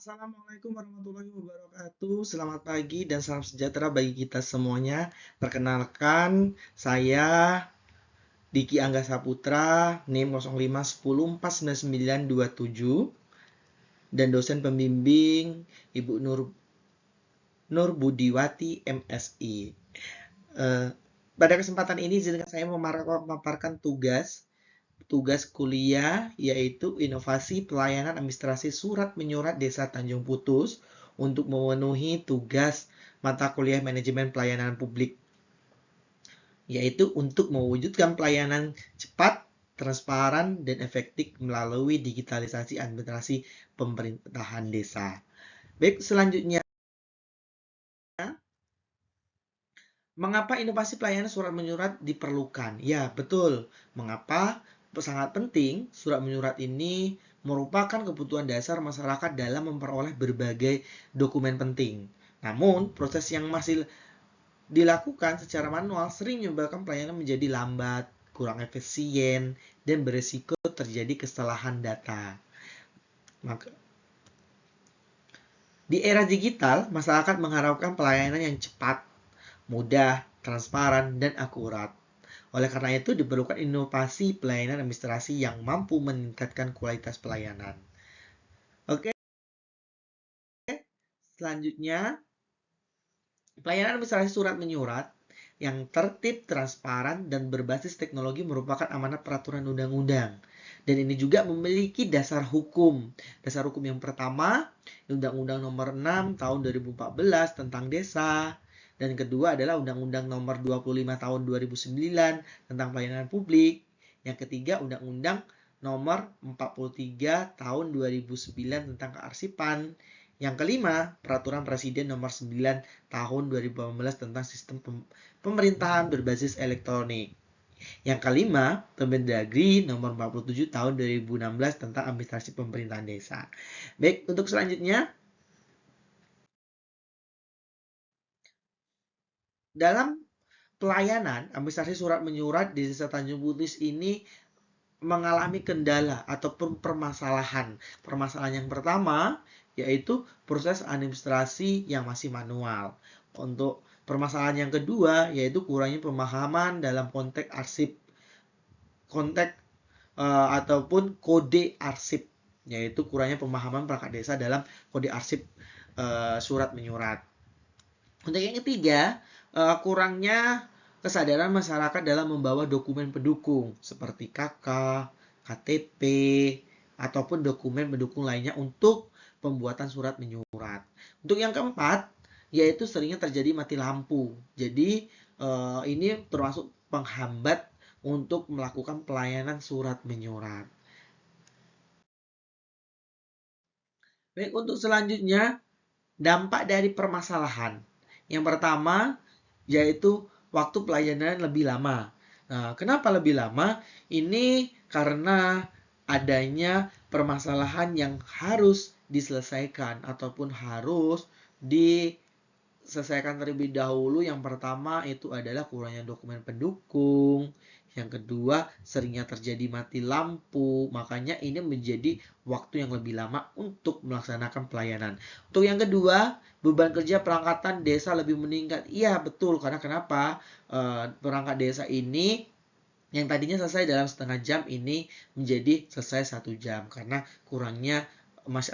Assalamualaikum warahmatullahi wabarakatuh. Selamat pagi dan salam sejahtera bagi kita semuanya. Perkenalkan, saya Diki Angga Saputra, NIM 0510499927 dan dosen pembimbing Ibu Nur Budiwati MSI. Pada kesempatan ini izinkan saya memaparkan tugas kuliah yaitu inovasi pelayanan administrasi surat menyurat Desa Tanjung Putus untuk memenuhi tugas mata kuliah manajemen pelayanan publik, yaitu untuk mewujudkan pelayanan cepat, transparan, dan efektif melalui digitalisasi administrasi pemerintahan desa. Baik, selanjutnya, mengapa inovasi pelayanan surat menyurat diperlukan? Ya, betul. Mengapa? Sangat penting, surat menyurat ini merupakan kebutuhan dasar masyarakat dalam memperoleh berbagai dokumen penting. Namun, proses yang masih dilakukan secara manual sering menyebabkan pelayanan menjadi lambat, kurang efisien, dan berisiko terjadi kesalahan data. Maka, di era digital, masyarakat mengharapkan pelayanan yang cepat, mudah, transparan, dan akurat. Oleh karena itu, diperlukan inovasi pelayanan administrasi yang mampu meningkatkan kualitas pelayanan. Oke, selanjutnya, pelayanan administrasi surat menyurat yang tertib, transparan, dan berbasis teknologi merupakan amanat peraturan undang-undang. Dan ini juga memiliki dasar hukum. Dasar hukum yang pertama, Undang-Undang Nomor 6 Tahun 2014 tentang Desa. Dan kedua adalah Undang-Undang Nomor 25 Tahun 2009 tentang Pelayanan Publik. Yang ketiga, Undang-Undang Nomor 43 Tahun 2009 tentang Kearsipan. Yang kelima, Peraturan Presiden Nomor 9 Tahun 2018 tentang Sistem Pemerintahan Berbasis Elektronik. Yang kelima, Permendagri Nomor 47 Tahun 2016 tentang Administrasi Pemerintahan Desa. Baik, untuk selanjutnya, dalam pelayanan administrasi surat menyurat di Desa Tanjung Putis ini mengalami kendala ataupun permasalahan. Permasalahan yang pertama yaitu proses administrasi yang masih manual. Untuk permasalahan yang kedua yaitu kurangnya pemahaman dalam konteks arsip ataupun kode arsip, yaitu kurangnya pemahaman perangkat desa dalam kode arsip surat menyurat. Untuk yang ketiga, kurangnya kesadaran masyarakat dalam membawa dokumen pendukung seperti KK, KTP, ataupun dokumen pendukung lainnya untuk pembuatan surat menyurat. Untuk yang keempat, yaitu seringnya terjadi mati lampu. Jadi ini termasuk penghambat untuk melakukan pelayanan surat menyurat. Baik, untuk selanjutnya, dampak dari permasalahan. Yang pertama, yaitu waktu pelayanan lebih lama. Nah, kenapa lebih lama? Ini karena adanya permasalahan yang harus diselesaikan ataupun harus diselesaikan terlebih dahulu. Yang pertama itu adalah kurangnya dokumen pendukung. Yang kedua, seringnya terjadi mati lampu. Makanya ini menjadi waktu yang lebih lama untuk melaksanakan pelayanan. Untuk yang kedua, beban kerja perangkatan desa lebih meningkat. Iya, betul. Karena kenapa? Perangkat desa ini yang tadinya selesai dalam setengah jam ini menjadi selesai 1 jam. Karena kurangnya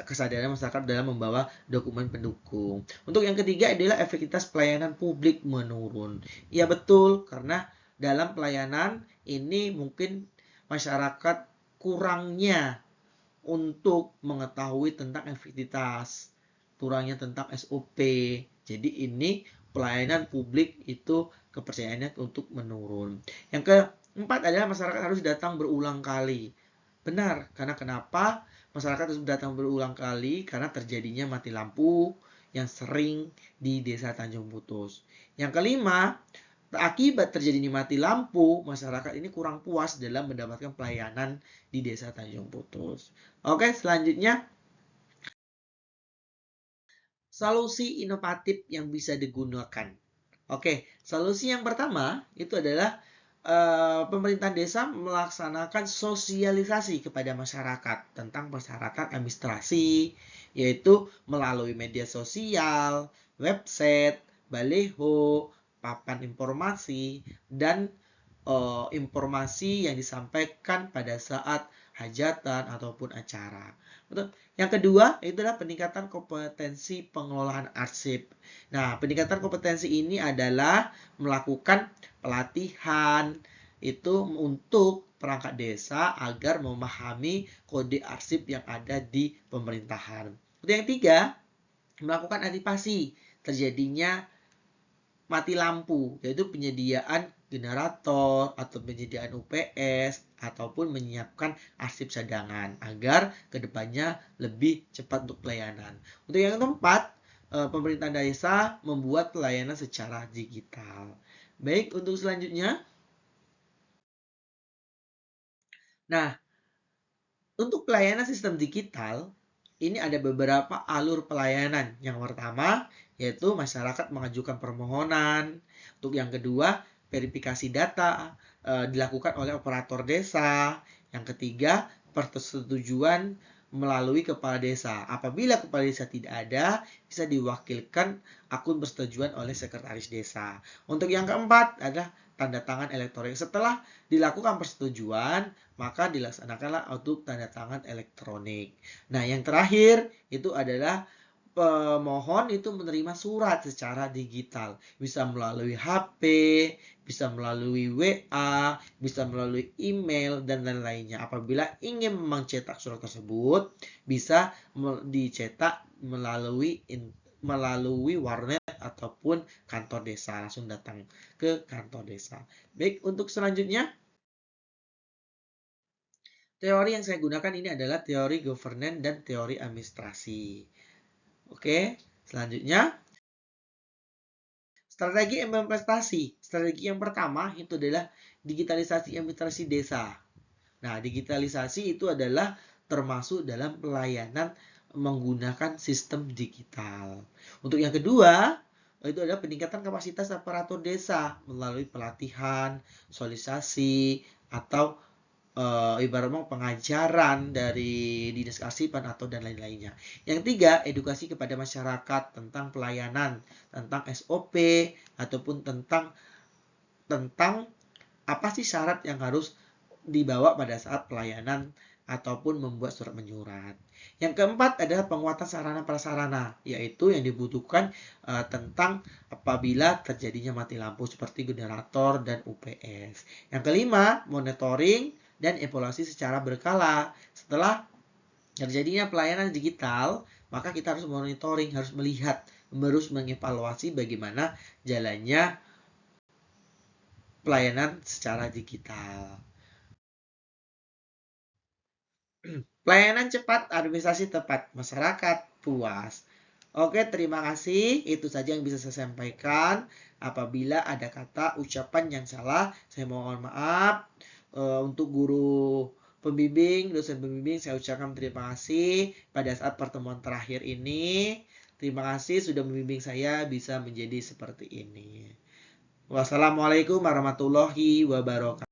kesadaran masyarakat dalam membawa dokumen pendukung. Untuk yang ketiga adalah efektivitas pelayanan publik menurun. Iya, betul. Karena dalam pelayanan ini mungkin masyarakat kurangnya untuk mengetahui tentang efektivitas, kurangnya tentang SOP. Jadi ini pelayanan publik itu kepercayaannya untuk menurun. Yang keempat adalah masyarakat harus datang berulang kali. Benar, karena kenapa masyarakat harus datang berulang kali? Karena terjadinya mati lampu yang sering di Desa Tanjung Putus. Yang kelima, akibat terjadinya mati lampu, masyarakat ini kurang puas dalam mendapatkan pelayanan di Desa Tanjung Putus. Oke, selanjutnya solusi inovatif yang bisa digunakan. Oke, solusi yang pertama itu adalah pemerintah desa melaksanakan sosialisasi kepada masyarakat tentang persyaratan administrasi, yaitu melalui media sosial, website, baliho, papan informasi, dan informasi yang disampaikan pada saat hajatan ataupun acara. Betul. Yang kedua, itu adalah peningkatan kompetensi pengelolaan arsip. Nah, peningkatan kompetensi ini adalah melakukan pelatihan itu untuk perangkat desa agar memahami kode arsip yang ada di pemerintahan. Yang tiga, melakukan antisipasi terjadinya mati lampu, yaitu penyediaan generator atau penyediaan UPS ataupun menyiapkan arsip cadangan agar kedepannya lebih cepat untuk pelayanan. Untuk yang keempat, pemerintah desa membuat pelayanan secara digital. Baik, untuk selanjutnya. Nah, untuk pelayanan sistem digital, ini ada beberapa alur pelayanan. Yang pertama, yaitu masyarakat mengajukan permohonan. Untuk yang kedua, verifikasi data dilakukan oleh operator desa. Yang ketiga, persetujuan melalui kepala desa. Apabila kepala desa tidak ada, bisa diwakilkan akun persetujuan oleh sekretaris desa. Untuk yang keempat adalah tanda tangan elektronik. Setelah dilakukan persetujuan, maka dilaksanakanlah untuk tanda tangan elektronik. Nah, yang terakhir itu adalah pemohon itu menerima surat secara digital. Bisa melalui HP, bisa melalui WA, bisa melalui email, dan lain-lainnya. Apabila ingin mencetak surat tersebut, bisa dicetak melalui warnet ataupun kantor desa. Langsung datang ke kantor desa. Baik, untuk selanjutnya, teori yang saya gunakan ini adalah teori governance dan teori administrasi. Oke, selanjutnya strategi implementasi. Strategi yang pertama itu adalah digitalisasi administrasi desa. Nah, digitalisasi itu adalah termasuk dalam pelayanan menggunakan sistem digital. Untuk yang kedua, itu adalah peningkatan kapasitas aparatur desa melalui pelatihan, sosialisasi, atau ibaratnya pengajaran dari dinas kearsipan atau dan lain-lainnya. Yang tiga, edukasi kepada masyarakat tentang pelayanan, tentang SOP ataupun tentang apa sih syarat yang harus dibawa pada saat pelayanan ataupun membuat surat menyurat. Yang keempat adalah penguatan sarana prasarana, yaitu yang dibutuhkan tentang apabila terjadinya mati lampu seperti generator dan UPS. Yang kelima, monitoring dan evaluasi secara berkala. Setelah terjadinya pelayanan digital, maka kita harus monitoring, harus melihat, harus mengevaluasi bagaimana jalannya pelayanan secara digital. Pelayanan cepat, administrasi tepat, masyarakat puas. Oke, terima kasih. Itu saja yang bisa saya sampaikan. Apabila ada kata ucapan yang salah, saya mohon maaf. Untuk guru pembimbing, dosen pembimbing, saya ucapkan terima kasih pada saat pertemuan terakhir ini. Terima kasih sudah membimbing saya bisa menjadi seperti ini. Wassalamualaikum warahmatullahi wabarakatuh.